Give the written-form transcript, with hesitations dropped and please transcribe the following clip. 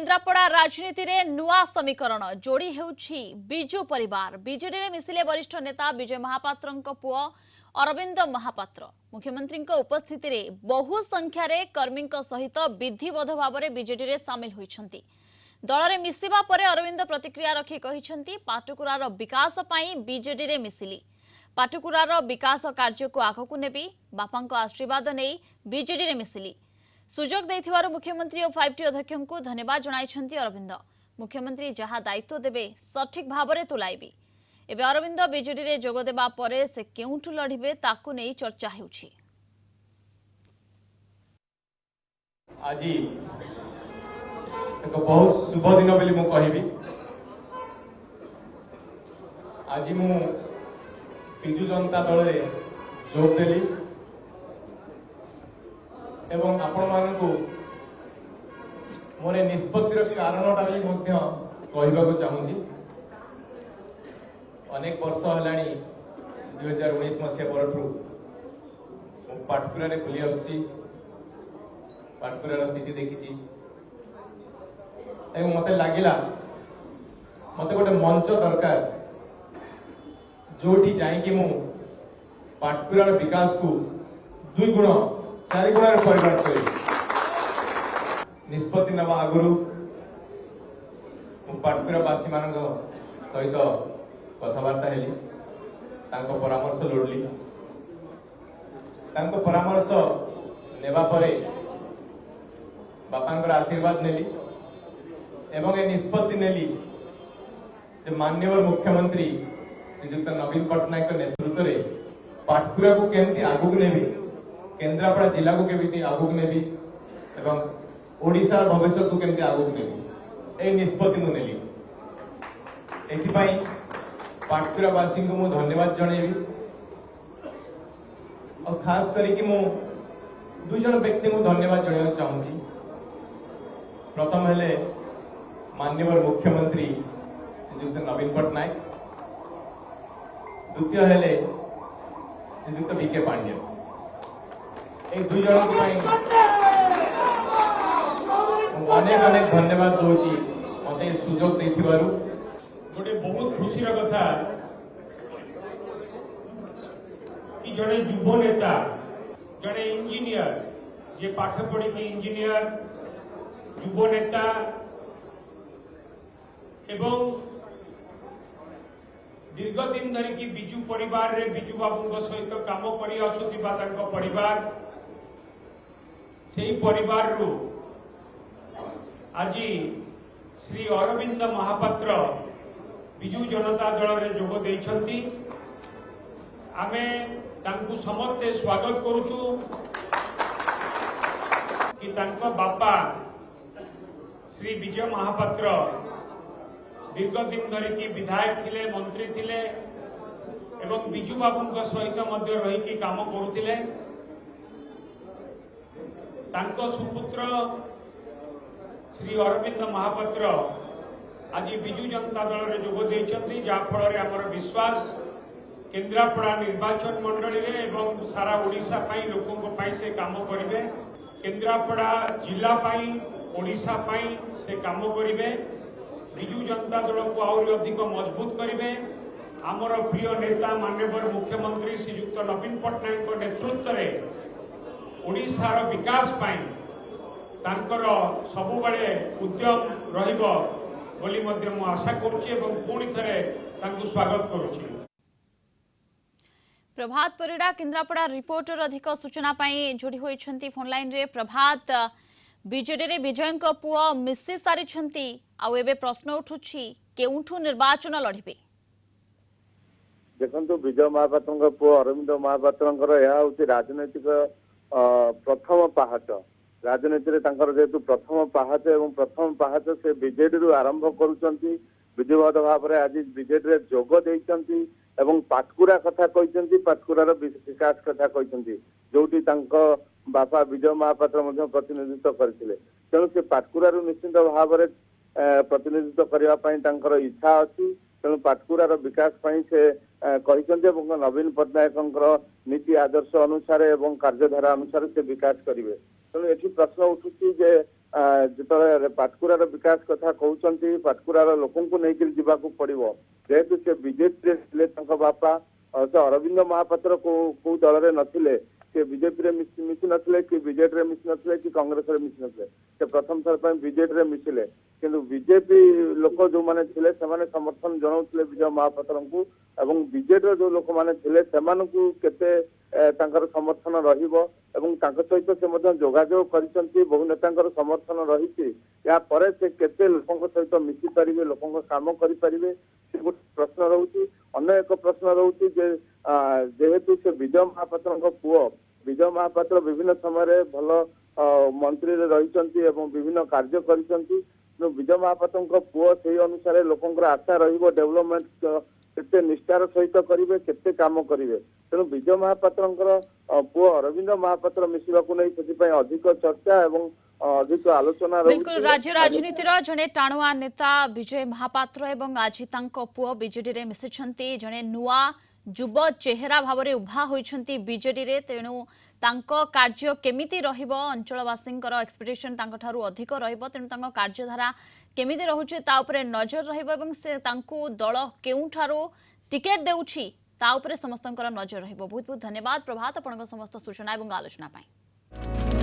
केन्द्रापड़ा राजनीति रे नुआ समीकरण जोड़ी हेउछि बिजू परिवार। बीजेडी रे मिसिले वरिष्ठ नेता विजय महापात्रंक पुओ अरविंद महापात्र। मुख्यमंत्री उपस्थिति रे बहु संख्या रे कर्मी सहित विधिवत भाव में बीजेडी रे सामिल होइछंती। दल रे मिसिबा परे अरविंद प्रतिक्रिया रखी कहिछंती पाटकुरार विकास पई बीजेडी रे मिसिली। पाटकुरार विकास कार्य को आगकु नेबी बापांक आशीर्वाद नै बीजेडी रे मिसिली। सुजोग देथिबारु मुख्यमंत्री और 5T अध्यक्ष को धन्यवाद जणाइछंती अरविंद। मुख्यमंत्री जहा दायित्व देबे सठिक भाबरे तुलाइबी। एबे अरविंद बीजेडी रे जोग देबा परे से केउठु लढिबे ताकु नै चर्चा हेउछि। आजी एक बहुत शुभ दिन बोली मु कहिबी। आजी मु बिजू जनता दल रे जोग देली एवं आपण मानकु मोरे निष्पत्तिर कारणटा भी मध्य कहबाकू चाहूँगी। अनेक वर्ष हलाणी 2019 मसीहा परठू पाटकुरा बुली आसुची। पाटकुरार स्थिति देखी मत लगिला मत गोटे मंच दरकार जोठी जाइकी मु पाटकुरार विकास को 2 गुण 4 गुण परिवर्तन करी निष्पत्ति नवा आगुरु पाटकुरावासी मान सहित कथबार्ता हेली परामर्श लोड़ली। परामर्श नेबा परे बापांकर आशीर्वाद नेली एवं ए निष्पत्ति नेली जे माननीय मुख्यमंत्री श्रीयुक्त नवीन पट्टनायक नेतृत्व में पाटकुरा को केमती आगुक नेबी, केन्द्रापड़ा जिला को केमती आगुक नेबी एवं ओडिशा भविष्य को केमती आगुक नेबी ए निष्पत्ति मु नेली। एथिपाई पाटकुरावासी को मु धन्यवाद जणेबी और खास करी मु 2 जन व्यक्ति को धन्यवाद जणाइବାକୁ चाहूँगी। प्रथम हेले माननीय मुख्यमंत्री श्रीयुक्त नवीन पट्टनायक, द्वितीय हेले श्रीयुक्त बीके पांड्या। ए 2 जन अनेक अनेक धन्यवाद दूची मते सुजोग देथिबारु। गोटे बहुत खुशी कथा कि जड़े युव नेता जड़े इंजीनियर जे पाठ पढ़ी कि इंजीनियर युव नेता एवं दीर्घ दिन धरिकी बिजू परिवार रे बिजू बाबू सहित काम करी आसुथिबा तांको परिवार सेही परिवार रु आज श्री अरविंद महापात्र बिजू जनता दल रे जोग देइछंती। आमे तांकु समस्ते स्वागत करूछु कि तांको बापा श्री विजय महापात्र दीर्घ दिन धरिकी विधायक थिले, मंत्री थिले एवं बिजू बाबू सहित मध्य रही काम करुथिले। तांको सुपुत्र श्री अरविंद महापात्र आज बिजू जनता दल रे जोग देइछंती, जा फल रे हमर विश्वास केन्द्रापड़ा निर्वाचन मंडली रे एवं सारा ओडिशा पाई लोकों पाई से काम करिवे। केन्द्रापड़ा जिला पाई ओडिशा पाई से काम करिवे। बिजू जनता दल को और अधिक मजबूत करिवे। आमर प्रिय नेता माननीय मुख्यमंत्री श्रीयुक्त नवीन पट्टनायक नेतृत्व में ओडिशार विकास पाई तांकर सबुबले उद्यम रहिबो बोली मध्य मु आशा करुछि एवं पुणी थरे तांकु स्वागत करुछि। प्रभात परिडा केन्द्रापड़ा रिपोर्टर अधिक सूचना पाई जोड़ी होइछंती फोन लाइन रे। प्रभात, बीजेडी रे विजयंक पुओ मिसी सारिछंती आ एबे प्रश्न उठुछि केउठु निर्वाचन लढिबे। देखंतु विजय महापात्रଙ୍କ पुओ अरविंद महापात्रଙ୍କର ଏହା होछि राजनैतिक प्रथम पाहाच। राजनीति रे तांकर जेतु प्रथम पाहाच एवं प्रथम पाहाच से बीजेडी रु आरंभ करूछंती। विधिवत भाव रे आज बीजेडी रे जोग देइछंती एवं पाटकुरा कथा कहिसंती, पाटकुरार विकास कथा कहिसंती, जोटी तांको बापा विजय महापात्र मध्ये प्रतिनिधित्व करथिले। तेणु से पाटकुरार निश्चित भाव रे प्रतिनिधित्व करबा पई तांकर इच्छा अछि। तेणु पाटकुरार विकास पई से कहिसंती एवं नवीन पट्टनायकଙ୍କର नीति आदर्श अनुसार एवं कार्यधारा अनुसार से विकास करिवे। तेणु एठी प्रश्न उठुछि जे ଯେତେବେଳେ ପାଟକୁରାର ବିକାଶ କଥା କହୁଛନ୍ତି ପାଟକୁରାର ଲୋକଙ୍କୁ ନେଇକରି ଯିବାକୁ ପଡିବ ଯେହେତୁ ସେ ବିଜେପିରେ ଥିଲେ ତାଙ୍କ ବାପା ସେ ଅରବିନ୍ଦ ମହାପାତ୍ର କୋଉ ଦଳରେ ନଥିଲେ ସେ ବିଜେପିରେ ମିଶି ନଥିଲେ କି ବିଜେଡିରେ ମିଶି ନଥିଲେ କି କଂଗ୍ରେସରେ ମିଶି ନଥିଲେ ସେ ପ୍ରଥମ ଥର ପାଇଁ ବିଜେଡିରେ ମିଶିଲେ କିନ୍ତୁ ବିଜେପି ଲୋକ ଯୋଉମାନେ ଥିଲେ ସେମାନେ ସମର୍ଥନ ଜଣାଉଥିଲେ ବିଜୟ ମହାପାତ୍ରଙ୍କୁ ଏବଂ ବିଜେଡିର ଯୋଉ ଲୋକମାନେ ଥିଲେ ସେମାନଙ୍କୁ କେତେ ତାଙ୍କର ସମର୍ଥନ ରହିବ ଏବଂ ତାଙ୍କ ସହିତ ସେ ମଧ୍ୟ ଯୋଗାଯୋଗ କରିଛନ୍ତି ବହୁ ନେତାଙ୍କର ସମର୍ଥନ ରହିଛି ଏହା ପରେ ସେ କେତେ ଲୋକଙ୍କ ସହିତ ମିଶି ପାରିବେ ଲୋକଙ୍କ କାମ କରିପାରିବେ ସେ ଗୋଟେ ପ୍ରଶ୍ନ ରହୁଛି ଅନ୍ୟ ଏକ ପ୍ରଶ୍ନ ରହୁଛି ଯେ ଯେହେତୁ ସେ ବିଜୟ ମହାପାତ୍ରଙ୍କ ପୁଅ ବିଜୟ ମହାପାତ୍ର ବିଭିନ୍ନ ସମୟରେ ଭଲ ମନ୍ତ୍ରୀରେ ରହିଛନ୍ତି ଏବଂ ବିଭିନ୍ନ କାର୍ଯ୍ୟ କରିଛନ୍ତି ତେଣୁ ବିଜୟ ମହାପାତ୍ରଙ୍କ ପୁଅ ସେଇ ଅନୁସାରେ ଲୋକଙ୍କର ଆଶା ରହିବ ଡେଭଲପମେଣ୍ଟ କେତେ ନିଷ୍ଠାର ସହିତ କରିବେ କେତେ କାମ କରିବେ ତେଣୁ ବିଜୟ ମହାପାତ୍ରଙ୍କର ପୁଅ ଅରବିନ୍ଦ ମହାପାତ୍ର ମିଶିବାକୁ ନେଇ ସେଥିପାଇଁ ଅଧିକ ଚର୍ଚ୍ଚା ଏବଂ ଅଧିକ ଆଲୋଚନା बिल्कुल राज्य राजनीतिर जड़े टाणुआ नेता विजय महापात्र एवं आज तांको पुओ बीजेडी रे मिसिछंती जड़े नुआ युव चेहरा भाव में उभा होइछंती बीजेडी रे तेणु तांको कार्य केमिति रहिबो अंचलवासींकर एक्सपेक्टेशन तांको ठारू अधिक रहिबो तेणु तांको कार्यधारा केमिति रहुचे ता उपरे नजर रहिबो एवं से तांको दल केउ ठारू टिकेट देउछि ता उपरे समस्तंकर नजर रहिबो बहुत बहुत धन्यवाद प्रभात आपनक समस्त सूचना एवं आलोचना पाई।